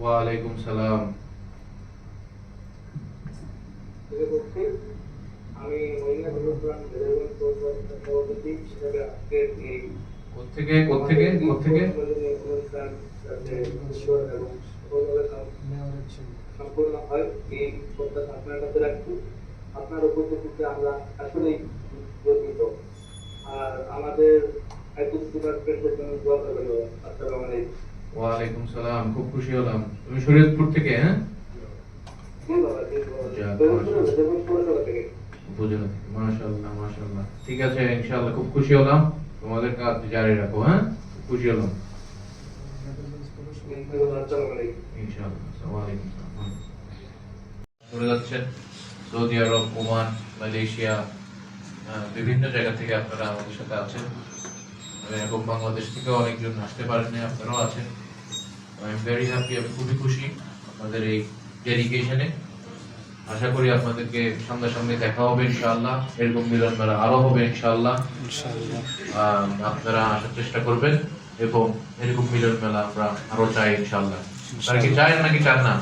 ওয়ালাইকুম সালাম। আমি কোত্থেকে কোত্থেকে কোত্থেকে? সম্পূর্ণ হয় এই প্রত্যাশা আপনার কাছে রাখছি। আপনার উপস্থিতিতে আমরা আসলেই গর্বিত। আর আমাদের ডিপার্টমেন্টের জন্য দোয়া করবেন। আসসালামু আলাইকুম। ওয়ালাইকুম সালাম, খুব খুশি হলাম। তুমি শরীয়তপুর থেকে? হ্যাঁ, উপজেলা থেকে। মাশাআল্লাহ মাশাআল্লাহ, ঠিক আছে, ইনশাআল্লাহ খুব খুশি হলাম। তোমাদের কাজ জারি রাখো। হ্যাঁ, খুব খুশি হলাম ইনশাআল্লাহ। আসসালামু আলাইকুম। চলে যাচ্ছেন সৌদি আরব, ওমান, মালয়েশিয়া, বিভিন্ন জায়গা থেকে আপনারা আমাদের সাথে আছেন এবং বাংলাদেশ থেকেও অনেকজন আসতে পারেননি, আপনারাও আছেন। আই এম ভেরি হ্যাপি, আমি খুবই খুশি আপনাদের এই ডেডিকেশনে। আশা করি আপনাদেরকে সামনাসামনি দেখা হবে ইনশাআল্লাহ, এরকম মিলন মেলা আরো হবে ইনশাআল্লাহ। আপনারা আসার চেষ্টা করবেন এবং এরকম মিলন মেলা আমরা আরো চাই ইনশাআল্লাহ। আপনারা কি চান নাকি চান না?